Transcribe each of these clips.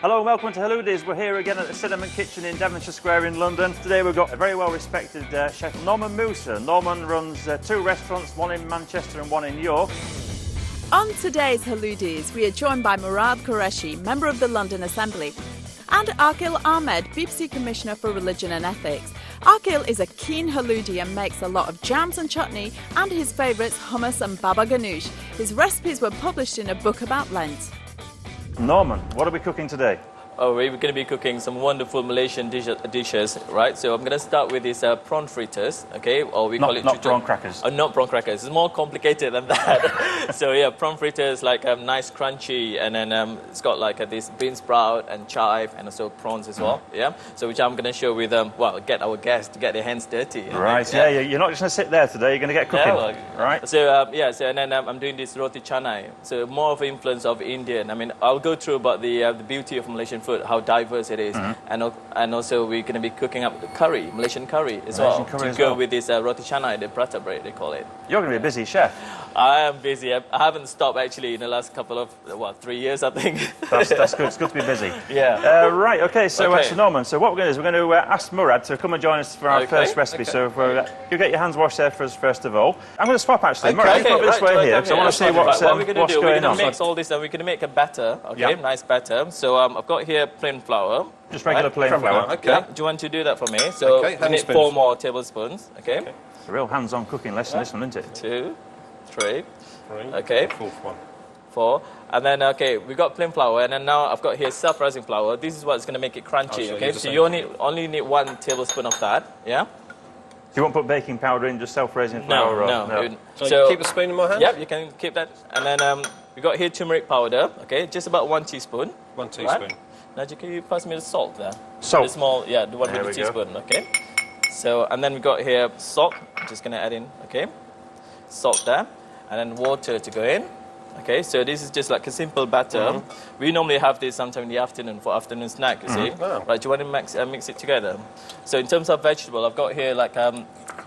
Hello and welcome to haloodies. We're here again at the Cinnamon Kitchen in Devonshire Square in London. Today we've got a very well respected chef, Norman Musa. Norman runs 2 restaurants, one in Manchester and one in York. On today's haloodies, we are joined by Murad Qureshi, member of the London Assembly, and Akil Ahmed, BBC Commissioner for Religion and Ethics. Akil is a keen haloodi and makes a lot of jams and chutney, and his favourites hummus and baba ganoush. His recipes were published in a book about Lent. Norman, what are we cooking today? Oh, we're going to be cooking some wonderful Malaysian dishes, right? So I'm going to start with these prawn fritters, okay? Or we call it... Not prawn crackers. Not prawn crackers. It's more complicated than that. So yeah, prawn fritters, like nice crunchy, and then it's got like this bean sprout and chive, and also prawns as well, yeah? So which I'm going to show with, well, get our guests to get their hands dirty. Right, yeah, you're not just going to sit there today, you're going to get cooking, right? So yeah, so and then I'm doing this roti canai. So more of influence of Indian. I mean, I'll go through about the beauty of Malaysian food, how diverse it is, and also we're going to be cooking up curry, Malaysian curry as well, to go with this roti canai, the prata bread they call it. You're going to be a busy chef. I am busy. I haven't stopped actually in the last couple of 3 years, I think. That's good. It's good to be busy. Yeah. Right. Okay. So, so Norman. So what we're going to do is we're going to ask Murad to come and join us for our first recipe. Okay. So you get your hands washed there for us first of all. I'm going to swap actually. Murad, come this way here because I want to see what's going on. We're going to mix all this and we're going to make a batter. Okay. Yep. Nice batter. So I've got here plain flour. Just regular plain flour. Okay. Yeah. Do you want to do that for me? So we need 4 more tablespoons. Okay. It's a real hands-on cooking lesson, this one, isn't it? 2, 3. Okay. 4th one. 4. And then, we got plain flour, and then now I've got here self-rising flour. This is what's going to make it crunchy, okay? So you only need 1 tablespoon of that, yeah? So you won't put baking powder in, just self-raising flour? No. So keep a spoon in my hand? Yep, you can keep that. And then we got here turmeric powder, okay? Just about 1 teaspoon. 1 teaspoon. Right? Now, can you pass me the salt there? Salt? The small, the one with the teaspoon, okay? So, and then we got here salt. I'm just going to add in, okay? Salt there. And then water to go in. Okay, so this is just like a simple batter. We normally have this sometime in the afternoon for afternoon snack, you see. Wow. Right, do you want to mix it together? So in terms of vegetable, I've got here like,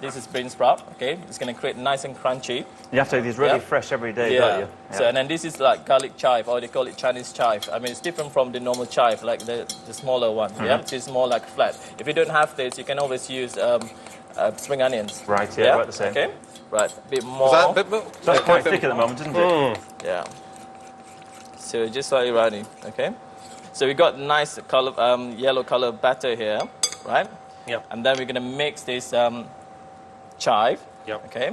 this is bean sprout, okay? It's going to create nice and crunchy. You have to have these really fresh every day, don't you? Yeah. So, and then this is like garlic chive, or they call it Chinese chive. I mean, it's different from the normal chive, like the smaller one, yeah? It's more like flat. If you don't have this, you can always use spring onions. Right, yeah, about the same. Okay. Right, a bit more. Is that a bit more? That's quite thick at the moment, isn't it? Yeah. So just slightly runny, okay? So we got nice color, yellow color batter here, right? Yep. And then we're going to mix this chive, okay?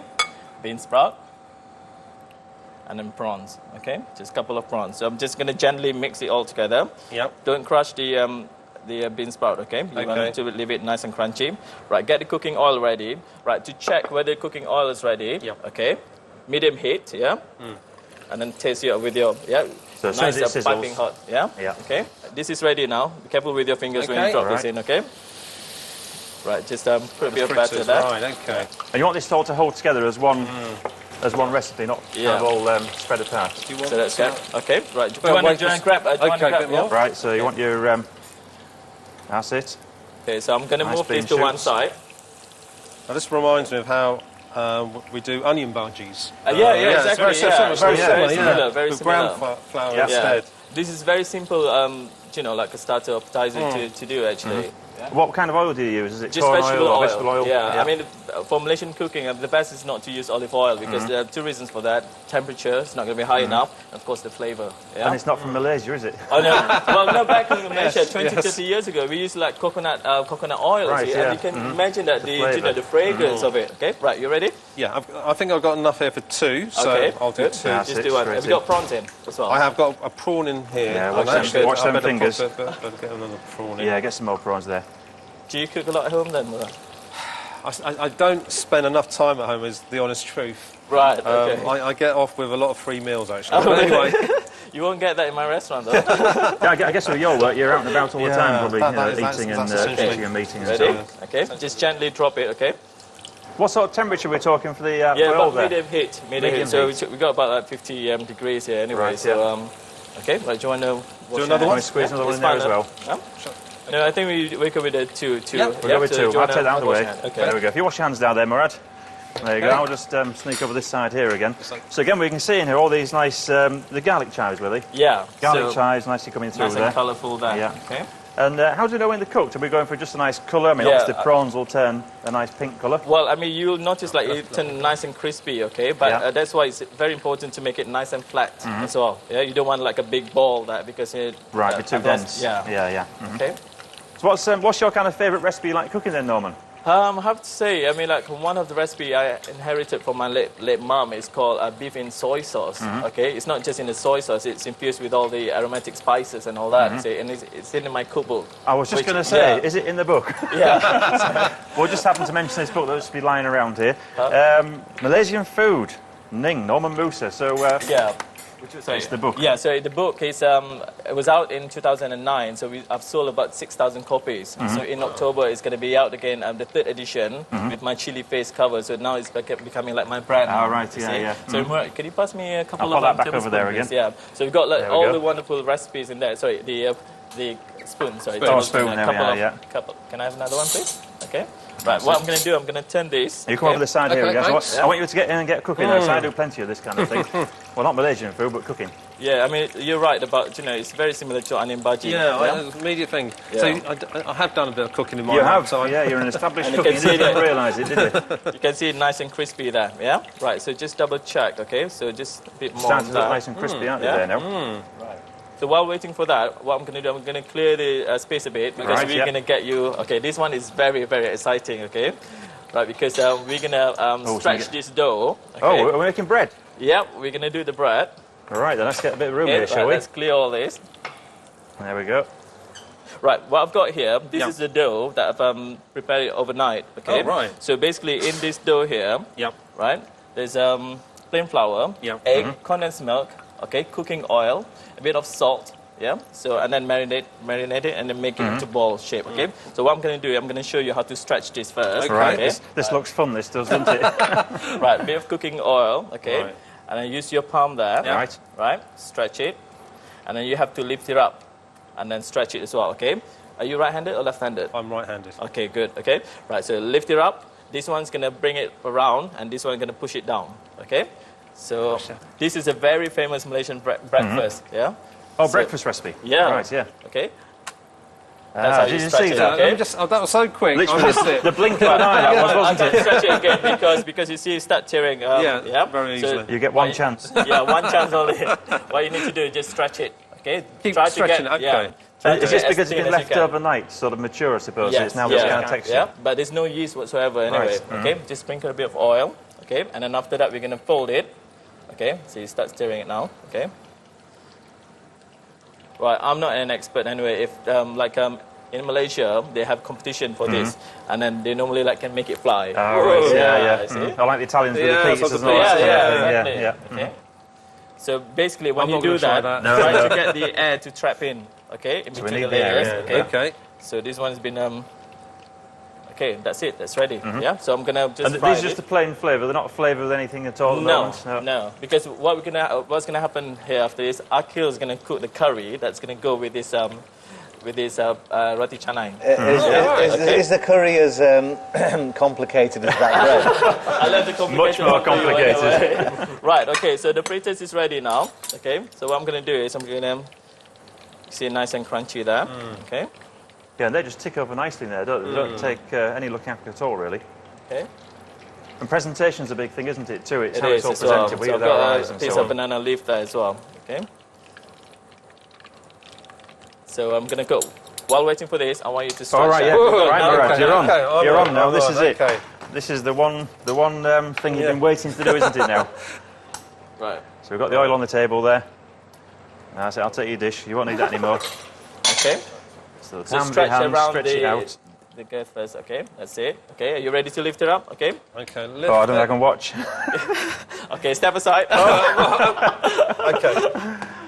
Bean sprout, and then prawns, okay? Just a couple of prawns. So I'm just going to gently mix it all together. Yep. Don't crush the bean sprout, okay? You want to leave it nice and crunchy. Right, get the cooking oil ready. Right, to check whether the cooking oil is ready, okay? Medium heat, and then taste it with your, so nice piping hot, yeah? Okay, this is ready now. Be careful with your fingers when you drop this in, okay? Right, just put a bit of batter there. Right, okay. And you want this all to hold together as one recipe, not kind of all spread apart. So that's good. Okay, right. Do you want to grab? Right, so you want your... that's it. Okay, so I'm going to move this to one side. Now this reminds me of how we do onion bhajis. Exactly. Very similar. Very with similar. brown flour instead. This is very simple, like a starter appetizer to do actually. Yeah. What kind of oil do you use? Is it just corn vegetable oil or vegetable oil? Yeah, I mean, for Malaysian cooking, the best is not to use olive oil because there are 2 reasons for that. Temperature is not going to be high enough, and of course the flavour. Yeah? And it's not from Malaysia, is it? Oh no, well no, back in Malaysia, 30 years ago, we used like coconut oil, and you can imagine that the fragrance of it. Okay, right, you ready? Yeah, I think I've got enough here for 2, so I'll do 2. Just do 1. Have you got prawns in as well? I have got a prawn in here. Yeah, watch them fingers. Get another prawn in. Yeah, get some more prawns there. Do you cook a lot at home then? I don't spend enough time at home, is the honest truth. Right, okay. I get off with a lot of free meals, actually. But anyway. You won't get that in my restaurant, though. I guess with your work, you're out and about all the time, probably, eating and meeting and stuff. Okay, just gently drop it, okay? What sort of temperature are we talking for the oil there? Medium heat. So we've got about like 50 degrees here anyway. Right, so, okay, right, do you want to... Do another one? Squeeze another one in there as well. No, I think we go with the 2. We'll go with 2. I'll take that out of the way. Okay. There we go. If you wash your hands down there, Murad. There you go. I'll just sneak over this side here again. So again, we can see in here all these nice, the garlic chives, Willie. Yeah. Garlic chives, nicely coming through nice there. and colourful there. Yeah. Okay. And how do you know when they're cooked? Are we going for just a nice colour? I mean, obviously the prawns will turn a nice pink colour. Well, I mean, you'll notice like it turn nice and crispy, okay? But that's why it's very important to make it nice and flat as well. Yeah, you don't want like a big ball that because it be too dense. Yeah. Okay. So what's your kind of favourite recipe you like cooking then, Norman? I have to say, I mean, like one of the recipe I inherited from my late mom is called beef in soy sauce. Okay, it's not just in the soy sauce; it's infused with all the aromatic spices and all that. See, and it's in my cookbook. I was just going to say, is it in the book? Yeah. We'll just happen to mention this book that should be lying around here. Malaysian food, Ning, Norman Musa. So yeah. It's the book. Yeah, so the book is it was out in 2009, so I've sold about 6,000 copies. So in October it's going to be out again, the 3rd edition with my chili face cover. So now it's becoming like my brand. Oh, right, yeah. So can you pass me a couple I'll of put that back over there again. Yeah. So we've got like all the wonderful recipes in there. Sorry, the spoon. Sorry. Oh, spoon. There we are. Can I have another one, please? Okay. Right, what I'm going to do, I'm going to turn this. You come over the side here again. I want you to get in and get cooking now, so I do plenty of this kind of thing. Well, not Malaysian food, but cooking. Yeah, I mean, you're right about, it's very similar to onion bhaji. Yeah, immediate thing. Yeah. So I have done a bit of cooking in my You life. have, so you're an established cook. You didn't realise it, did you? You can see it nice and crispy there, yeah? Right, so just double check, okay? So just a bit more. Starting to look nice and crispy, aren't they, there now? Right. So while waiting for that, what I'm going to do, I'm going to clear the space a bit because we're going to get you... Okay, this one is very, very exciting, okay? Right, because we're going to stretch this dough. Okay? Oh, we're making bread? Yeah, we're going to do the bread. All right, then let's get a bit of room here, shall we? Let's clear all this. There we go. Right, what I've got here, this is the dough that I've prepared overnight, okay? Oh, right. So basically in this dough here, right, there's plain flour, egg, condensed milk, okay, cooking oil, a bit of salt, so and then marinate it and then make it into ball shape, okay? So what I'm going to do, I'm going to show you how to stretch this first. Right, okay? this looks fun, this does, doesn't it? Right, a bit of cooking oil, okay? Right. And then use your palm there, right, stretch it, and then you have to lift it up and then stretch it as well, okay? Are you right-handed or left-handed? I'm right-handed. Okay, good, okay? Right, so lift it up. This one's going to bring it around, and this one's going to push it down, okay? So this is a very famous Malaysian breakfast, yeah? Oh, breakfast recipe. Yeah. Right, yeah. Okay. That's how did you stretch see it, that? okay? That was so quick. Literally, I missed it. the blink of an eye, that was, wasn't I stretch it again because you see it start tearing. Very easily. You get one chance. Yeah, one chance only. What you need to do is just stretch it, okay? Keep Try stretching to it, get, okay. It's just because it's been left over overnight, sort of mature, I suppose. Yes, It's now this kind of texture. Yeah, but there's no yeast whatsoever anyway. Okay, just sprinkle a bit of oil. Okay, and then after that we're gonna fold it. Okay, so you start stirring it now. Okay. Right, I'm not an expert anyway. If in Malaysia they have competition for this, and then they normally can make it fly. Oh, right, yeah. I like the Italians with the pizzas as well. Yeah. Okay. So basically, when you do that, try to get the air to trap in. Okay, in between the layers. Okay. So this one's been okay, that's it. That's ready. Yeah. So I'm gonna just. And fry these are just a plain flavour. They're not flavoured with anything at all. No. Because what's gonna happen here after this? Akil is gonna cook the curry that's gonna go with this roti canai. Is the curry as complicated as that bread? I love the complicated. Much more complicated. Right. Okay. So the fritters is ready now. Okay. So what I'm gonna do is I'm gonna see nice and crunchy there. Okay. Yeah, and they just tick over nicely there. They don't take any looking after at all, really. Okay. And presentation's a big thing, isn't it, too? It's It how is it's all as well. presented So with I've our got eyes a and piece so of on. banana leaf there as well. Okay. So I'm gonna go. While waiting for this, I want you to stretch. All right, yeah. out. Right, Murad, you're on. Okay, You're on now. This is it. Okay. This is the one thing you've been waiting to do, isn't it, now? Right. So we've got the oil on the table there. That's it. I'll take your dish. You won't need that anymore. Okay. So So hand stretch hand, around stretch it out. the girth first. Okay, that's it. Okay, are you ready to lift it up? Okay. Okay. Oh, I don't know if I can watch. Okay, step aside. Okay.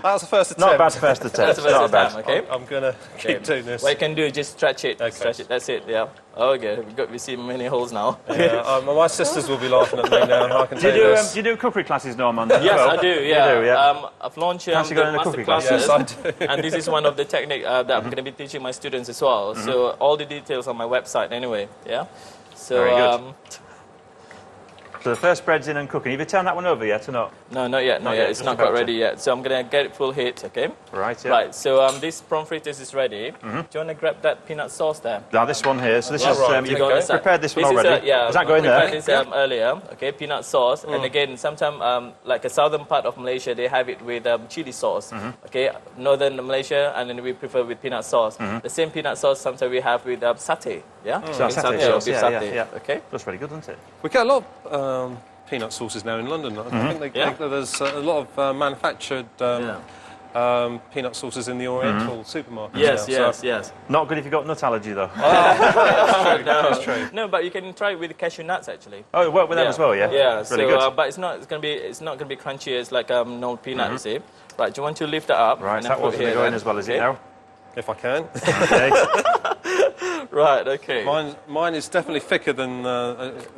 That was the first attempt. Not a bad first attempt. That's the first Not bad. time. Okay. I'm gonna keep doing this. What you can do is just stretch it. Okay. Stretch it. That's it. Yeah. Okay. We see many holes now. Yeah, my sisters will be laughing at me now. I can Do you tell you do, this. do you do cookery classes, Norman? as Yes, well? I do. Yeah. You do, yeah. I've launched Fancy the going in the master cookery class? classes, Yes, I do. and this is one of the technique that I'm going to be teaching my students as well. So all the details on my website anyway. Yeah. So Very good. So the first bread's in and cooking. Have you turned that one over yet or not? No, not yet, not yet. It's not quite ready yet. So I'm going to get it full heat, okay? Right, yeah. Right, so this prawn fritters is ready. Do you want to grab that peanut sauce there? Now this one here, so this is, you've Okay. prepared this one This is already. Is that going there? This earlier, okay, peanut sauce. And again, sometimes like a southern part of Malaysia, they have it with chili sauce, okay? Northern Malaysia, and then we prefer with peanut sauce. The same peanut sauce sometimes we have with satay, yeah? So satay sauce, beef satay, yeah. okay? That's really good, isn't it? We get a lot of peanut sauces now in London. I think there's a lot of manufactured peanut sauces in the Oriental supermarkets. Yes. Not good if you've got nut allergy, though. That's true. No, but you can try it with cashew nuts actually. Oh, it worked with them as well, yeah? Yeah, Really good. but it's not going to be crunchy as like no peanut, you see. Right, do you want to lift that up? Right, and that put wasn't here going then? as well as it now. If I can. Okay. Right, okay. Mine is definitely thicker than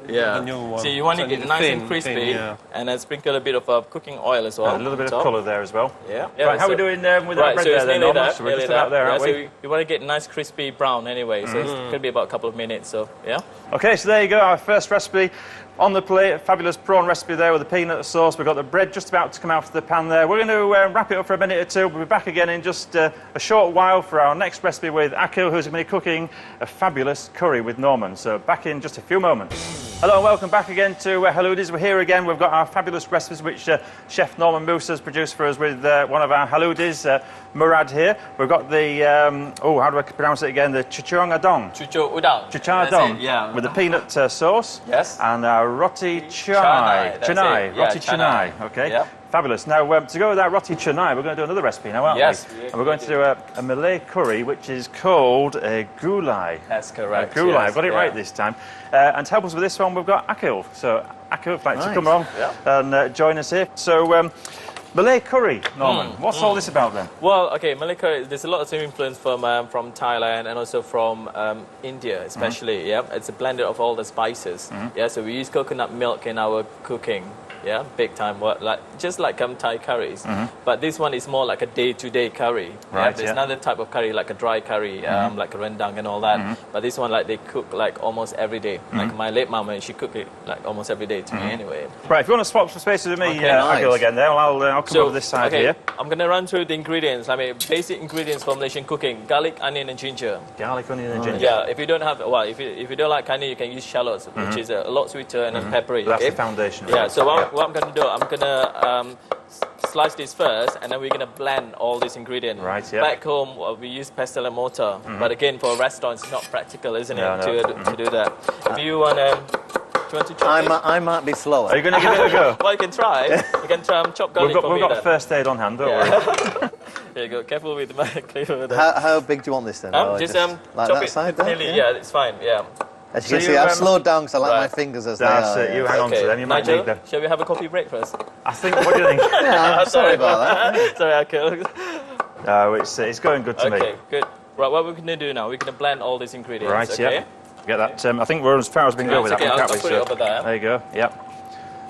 your one. So you want to get nice and crispy, and then sprinkle a bit of cooking oil as well. A little bit of colour there as well. Yeah. Right, how are we doing with that bread there then, Norman? So we're just about there, aren't we? So you want to get nice crispy brown anyway, so it's going to be about a couple of minutes, so yeah. Okay, so there you go, our first recipe on the plate, a fabulous prawn recipe there with the peanut sauce. We've got the bread just about to come out of the pan there. We're going to wrap it up for a minute or two. We'll be back again in just a short while for our next recipe with Akil, who's going to be cooking a fabulous curry with Norman. So back in just a few moments. Hello and welcome back again to Haloodies. We're here again. We've got our fabulous recipes which Chef Norman Moose has produced for us with one of our Haloodies, Murad here. We've got the, how do I pronounce it again? The chuchong adong. Chucho udang. Chuchong adong. Yeah. With the peanut sauce. Yes. And our roti chai. Chai. Roti chai. Okay. Yeah. Fabulous. Now, to go with that roti chai, we're going to do another recipe now, aren't we? Yes. And we're going to do a Malay curry, which is called a gulai. That's correct. A gulai. Yes. I've got it right this time. And to help us with this one, we've got Akil. So, Akil, if you'd like to come along and join us here. So, Malay curry, Norman. What's all this about then? Well, okay, Malay curry, there's a lot of influence from Thailand and also from India, especially. Yeah, it's a blend of all the spices. Yeah, so we use coconut milk in our cooking. Yeah, big time. Just like Thai curries, but this one is more like a day-to-day curry. Right. There's another type of curry like a dry curry, like a rendang and all that. But this one, like they cook like almost every day. Like my late mama, she cook it like almost every day to me anyway. Right. If you want to swap some spaces with me, Akil, again, there, I'll come over this side here. I'm gonna run through the ingredients. I mean, basic ingredients for Malaysian cooking: garlic, onion, and ginger. Garlic, onion, and ginger. Yeah. If you don't have, if you don't like onion, you can use shallots, which is a lot sweeter and peppery. That's the foundation. Yeah. So what I'm going to do, I'm going to slice this first, and then we're going to blend all these ingredients. Right, yeah. Back home, we use pestle and mortar, but again, for restaurants, it's not practical, isn't it, to do that? If you want to chop it? I might be slower. Are you going to give it a go? Well, you can try. You can try chop garlic We've got first aid on hand, don't worry. There you go. Careful with the cleaver there. How big do you want this then? Just like chop that it side there? nearly. Yeah, it's fine. Yeah. As you can see, I've slowed down because I like Right. my fingers as they That's are. it. You hang on to them. You might Nigel, need them. shall we have a coffee break first? I think. What do you think? Yeah, I'm sorry about that. Sorry, I killed. No, it's going good to me. Okay, good. Right, what we're going to do now, we're going to blend all these ingredients. Right. Okay. Yeah. Get that. I think we're as far as we can go with that. Okay, one, I'll can't we? put it over there. There you go. Yep.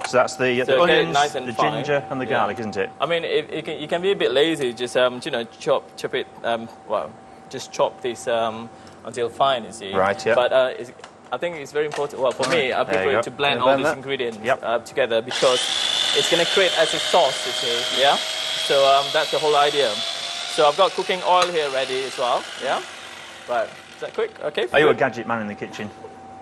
So that's the So get it onions, nice and the fine. ginger, and the garlic, isn't it? I mean, you can be a bit lazy. Just chop it. Just chop this until fine. You see. Right, yeah. But I think it's very important. Well, for me, I There you prefer go. to blend Can you all blend these that? ingredients Yep. together because it's going to create as a sauce. You see. Yeah. So that's the whole idea. So I've got cooking oil here ready as well. Yeah. Right. Is that quick? Okay. Are you a good. gadget man in the kitchen?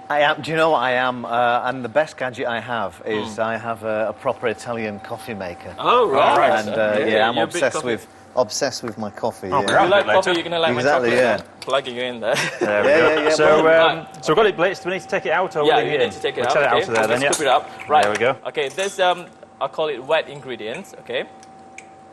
I am. Do you know what I am? And the best gadget I have is I have a proper Italian coffee maker. Oh right. And Okay. I'm You're a big obsessed with my coffee. Oh, yeah. great. You like Later. coffee? You're gonna like Exactly, my chocolate. yeah. Plugging you in there. There we go. Yeah. So, Right. so we've got it blitzed. Do we need to take it out or Yeah, leave you it need in? to take it We'll out. take it out Okay, of there then, let's yeah. scoop it up. Right. There we go. Okay, this I call it wet ingredients. Okay,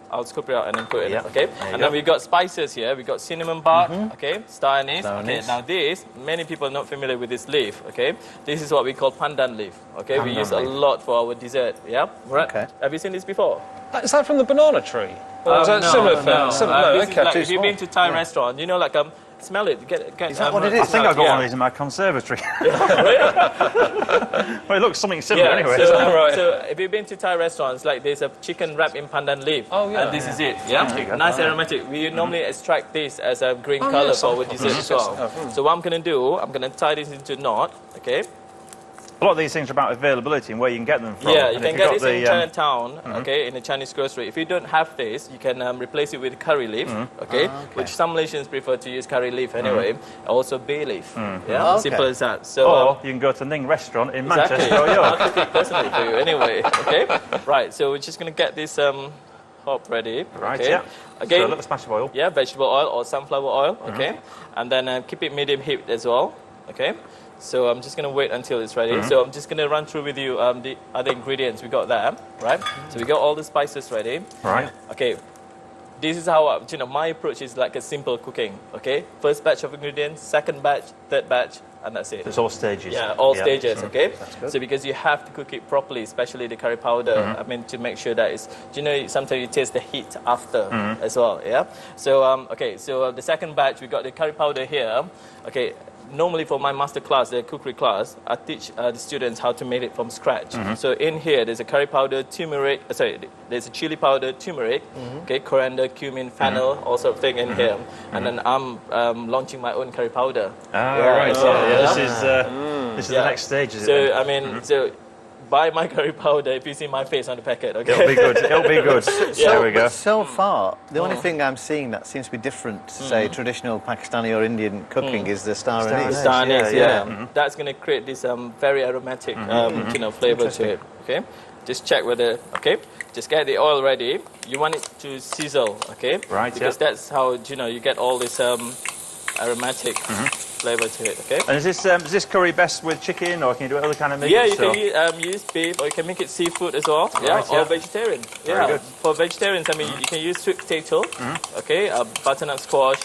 I'll scoop it out and then put it Yeah, in. Okay, there you and go. then we've got spices here. We've got cinnamon bark. Okay, star anise. Star Okay, anise. now this many people are not familiar with this leaf. Okay, this is what we call pandan leaf. Okay, we Pandan use a leaf. lot for our dessert. Yeah. Right. Okay. Have you seen this before? Is that from the banana tree? Or is that no, similar no, thing? no. Similar, no, This is okay, like, too if you've small. been to Thai restaurant, smell it. Get, Is that what it is? I think I've got yeah. one of these in my conservatory. Well, it looks something similar anyway. So, Right. so if you've been to Thai restaurants, like there's a chicken wrapped in pandan leaf. Oh, yeah. And this is it. Yeah. There you go. Nice aromatic. We normally extract this as a green yes, color for our of course. dessert as well. So what I'm gonna do, I'm gonna tie this into a knot. Okay. A lot of these things are about availability and where you can get them from. Yeah, you And can if get you've this got in Chinatown, okay, in the Chinese grocery. If you don't have this, you can replace it with curry leaf, okay, which some Malaysians prefer to use curry leaf anyway. Also bay leaf. Yeah, Okay. simple as that. So, Or you can go to Ning restaurant in exactly. Manchester or York. I'll cook it personally for you anyway. Okay, right. So we're just gonna get this hob ready. Right, okay? yeah. Again, So a little splash of oil. yeah, vegetable oil or sunflower oil. Okay, and then keep it medium heat as well. Okay. So I'm just going to wait until it's ready. So I'm just going to run through with you the other ingredients we got there, right? So we got all the spices ready. Right. Okay. This is how my approach is like a simple cooking. Okay. First batch of ingredients, second batch, third batch, and that's it. It's all stages. Yeah, all stages, okay? That's good. So because you have to cook it properly, especially the curry powder, I mean, to make sure that it's, sometimes you taste the heat after as well, yeah? So, okay, so the second batch, we got the curry powder here. Okay, normally for my master class, the cookery class, I teach the students how to make it from scratch. So in here, there's a curry powder, turmeric, there's a chili powder, turmeric, okay, coriander, cumin, fennel, all sort of thing in here. And then I'm launching my own curry powder. Right. So, This is the next stage, is it? So, then? I mean, so buy my curry powder if you see my face on the packet, okay? It'll be good. It'll be good. There we go. But so far, the only thing I'm seeing that seems to be different to, say, traditional Pakistani or Indian cooking is the star anise. Star anise, yeah. yeah. That's going to create this very aromatic, flavor to it, okay? Just check whether, okay? Just get the oil ready. You want it to sizzle, okay? Right, Because that's how, you get all this aromatic flavor to it, okay? And is this curry best with chicken, or can you do other kind of meat? Yeah, you can use beef, or you can make it seafood as well. Right, or yeah. vegetarian. Very Yeah, good. for vegetarians, I mean, you can use sweet potato, okay, butternut squash,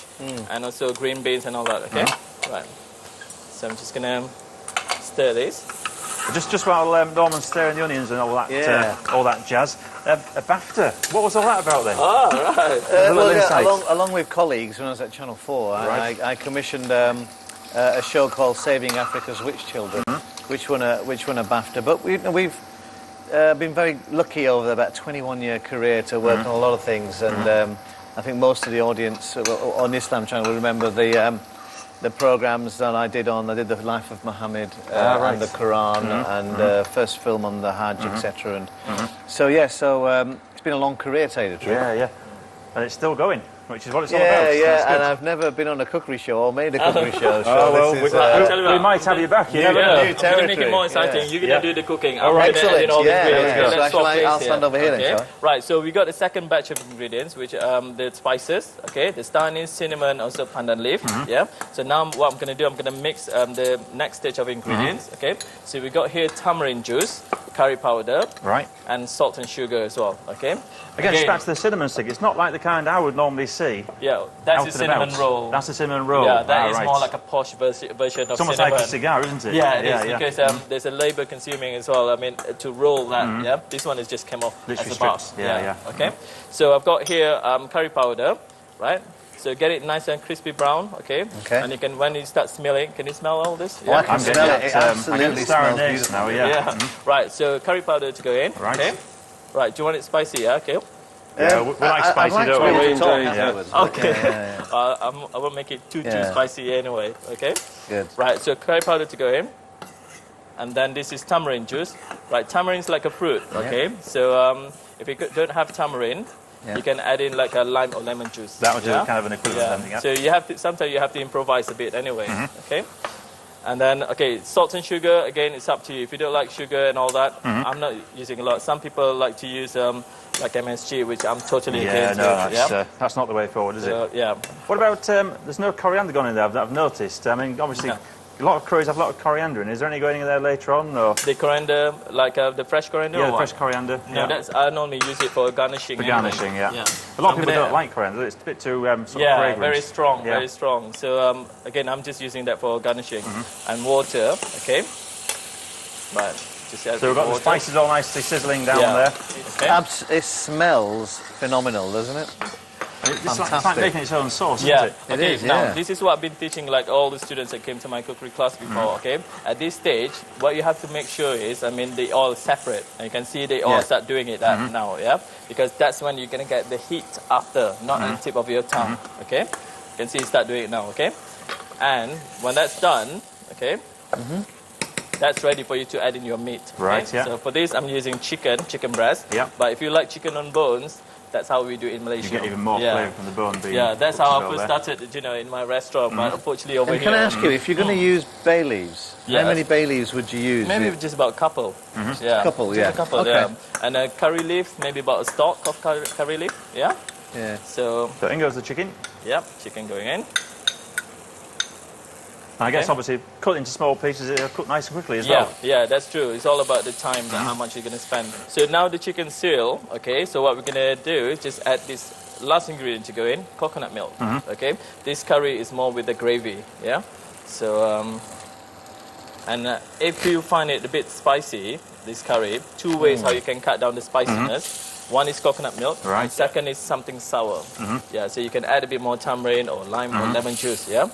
and also green beans and all that, okay? Right. So I'm just gonna stir this. Just while Norman's stirring the onions and all that jazz. A BAFTA. What was all that about then? Oh, right. little insight. Along with colleagues, when I was at Channel 4, I commissioned a show called Saving Africa's Witch Children, which won a BAFTA. But we've been very lucky over about 21-year career to work on a lot of things, and I think most of the audience on Islam Channel will remember the programs that I did the life of Muhammad and the Quran and first film on the Hajj, etc. And so it's been a long career, to tell you the truth. Yeah. And it's still going, which is what it's all Yeah, about. yeah, That's good. and I've never been on a cookery show or made a cookery show. We might have you back. You never know. I'm going to make it more exciting. You're going to do the cooking. I'm right. going to add in all the ingredients. Yeah. Okay, let's So swap I'll place stand over here then, okay? shall I? Right, so we got the second batch of ingredients, which the spices, okay, the star anise, cinnamon, also pandan leaf, yeah. So now what I'm going to do, I'm going to mix the next stage of ingredients, okay. So we got here tamarind juice, curry powder, Right. and salt and sugar as well, okay. Again, it's back to the cinnamon stick. It's not like the kind I would normally see. Yeah, that's out the and cinnamon about. roll. That's the cinnamon roll. Yeah, that is right. more like a posh version of It's almost cinnamon. like a cigar, isn't it? Yeah, it is because there's a labour consuming as well. I mean, to roll that. Yeah, this one is just came off Literally as a bar. strips. Yeah. Okay, so I've got here curry powder, right? So get it nice and crispy brown. Okay. And you can when you start smelling, can you smell all this? I can smell it. It I absolutely get star smells anise beautiful. now. Yeah. Right. So curry powder to go in. Right. Okay. Right. Do you want it spicy? Yeah. Okay. Yeah, we like I'd spicy, like don't to we? be able to talk Yeah. afterwards, but Okay. yeah. I won't make it too Yeah. spicy anyway. Okay. Good. Right, so curry powder to go in. And then this is tamarind juice. Right, tamarind is like a fruit, okay? So if you don't have tamarind, you can add in like a lime or lemon juice. That would do kind of an equivalent. Yeah. So you have to, sometimes you have to improvise a bit anyway, okay? And then, okay, salt and sugar, again, it's up to you. If you don't like sugar and all that, I'm not using a lot. Some people like to use like MSG, which I'm totally against. That's not the way forward, is it? Yeah. What about, there's no coriander gone in there that I've noticed. I mean, obviously, a lot of curries have a lot of coriander in. Is there any going in there later on? Or? The coriander, like the fresh coriander? Yeah, or the what? fresh coriander. No, I normally use it for garnishing. For anyway. garnishing, yeah. Yeah. A lot of people don't like coriander. It's a bit too sort of fragrant. very strong, very strong. So again, I'm just using that for garnishing. And water, okay. Right. Just add So we've got water. the spices all nicely sizzling down there. Okay. It smells phenomenal, doesn't it? It's like making its own sauce, Yeah, isn't it? okay. is, Now, yeah. this is what I've been teaching like all the students that came to my cookery class before, okay? At this stage, what you have to make sure is, I mean, they all separate. And you can see they all start doing it now, yeah? Because that's when you're going to get the heat after, not on the tip of your tongue, okay? You can see start doing it now, okay? And when that's done, okay? that's ready for you to add in your meat. Right, okay? yeah. So for this, I'm using chicken breast. Yeah. But if you like chicken on bones, that's how we do it in Malaysia. You get even more flavour from the bone being that's cooked how as I well first there. started, in my restaurant. But unfortunately over And here... can I ask you, if you're going to use bay leaves, how Yes. many bay leaves would you use? Maybe just about a couple. Yeah. Couple, Just yeah. a couple, Okay. yeah. And curry leaf, maybe about a stalk of curry leaf. Yeah. Yeah. So, So in goes the chicken. yep, chicken going in. And I guess Okay. obviously cut into small pieces, it'll cook nice and quickly as Yeah, well. yeah, that's true. It's all about the time and how much you're going to spend. So now the chicken's sealed, okay, so what we're going to do is just add this last ingredient to go in, coconut milk, okay? This curry is more with the gravy, yeah? So, and if you find it a bit spicy, this curry, two ways how you can cut down the spiciness. One is coconut milk, Right. and second is something sour. Yeah, so you can add a bit more tamarind or lime or lemon juice, yeah?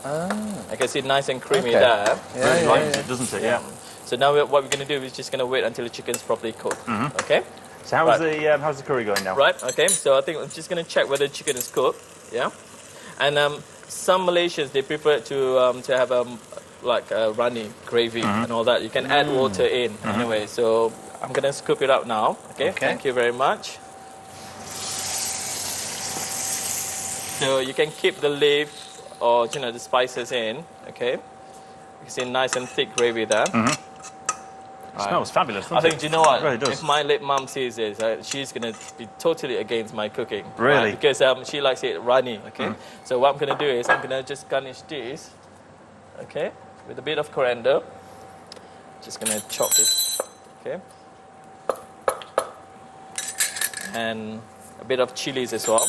I can see nice and creamy Okay. there. Really likes it, doesn't it? Yeah. So now what we're going to do is just going to wait until the chicken's properly cooked. Okay? So how's the curry going now? Right, okay. So I think I'm just going to check whether the chicken is cooked. Yeah? And some Malaysians, they prefer to have like a runny gravy and all that. You can add water in anyway. So I'm going to scoop it out now. Okay? Thank you very much. So you can keep the leaf or the spices in. Okay? You can see nice and thick gravy there. It smells fabulous, doesn't I think, it? do you know what? It really does. If my late mum sees this, she's going to be totally against my cooking. Really? Right? Because she likes it runny, okay? So what I'm going to do is I'm going to just garnish this, okay, with a bit of coriander. Just going to chop this, okay? And a bit of chilies as well.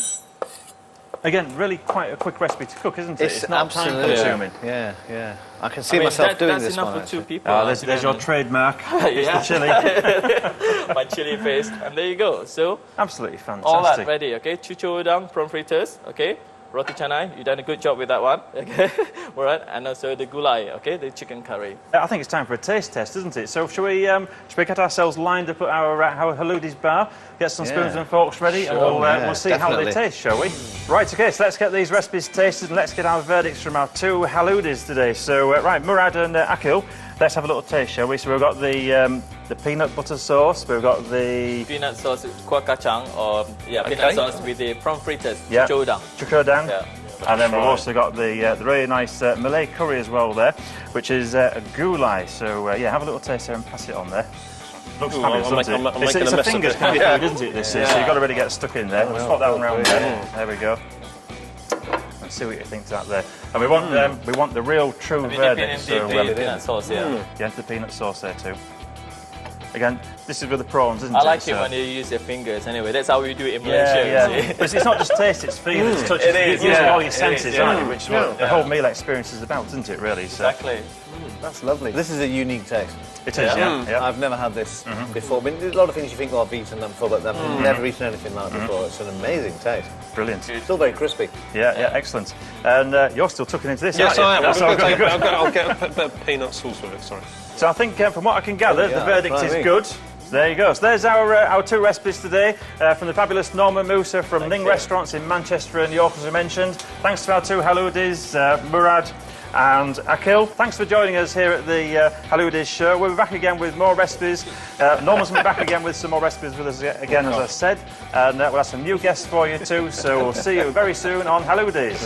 Again, really quite a quick recipe to cook, isn't it? It's not absolutely- time-consuming. Yeah, yeah. I can see myself doing that's this enough one, for two actually. people. Oh, there's your trademark. It's Yeah. the chili. My chili paste. And there you go. So Absolutely fantastic. all that ready, okay? Chucho udang, prawn fritters, okay? Roti canai, you've done a good job with that one, okay? All right, and also the gulai, okay? The chicken curry. I think it's time for a taste test, isn't it? So shall we get ourselves lined up at our haloodies bar, get some spoons Yeah. and forks ready, and we'll see how they definitely. taste, shall we? Right, okay, so let's get these recipes tasted and let's get our verdicts from our two haloodies today. So, right, Murad and Akil, let's have a little taste, shall we? So we've got the peanut butter sauce, we've got the Peanut sauce, kuah kacang, or peanut sauce with the prawn fritters, Yeah. chucho udang. chukadang, Yeah. and then we've also got the really nice Malay curry as well there, which is a gulai. So, have a little taste there and pass it on there. Looks fabulous, I'm doesn't making- it? I'm making It's a a mess of fingers it. kind of food, isn't it, this is? So you've got to really get stuck in there. We'll swap that one round there. There we go. And see what you think to that there. And we want the real true Have you dipped verdict. in So, the peanut sauce, yeah. yeah, the peanut sauce there too. Again, this is with the prawns, isn't I it? like it So- when you use your fingers anyway. That's how we do it in Malaysia, Yeah, you yeah. see. But it's not just taste, it's feel, it's touch. It You're is, using yeah. all your It senses, is, aren't yeah. you? Which is what the whole meal experience is about, isn't it, really? So Exactly. That's lovely. This is a unique taste. it is, yeah. I've never had this before. I mean, there's a lot of things you think, oh, I've eaten them before, but I've never eaten anything like it before. It's an amazing taste. Brilliant. Still very crispy. Yeah, excellent. And you're still tucking into this, Yes, aren't you? I am. That's all good, good. I'll get a bit of peanut sauce with it, sorry. So I think from what I can gather, yeah, the verdict try is me. good. So there you go. So there's our two recipes today from the fabulous Norman Musa from Ning Restaurants in Manchester and York, as we mentioned. Thanks to our two haloodies, Murad and Akil. Thanks for joining us here at the haloodies show. We'll be back again with more recipes. Norman's going to be back again with some more recipes with us again, as I said. And we'll have some new guests for you too. So we'll see you very soon on haloodies.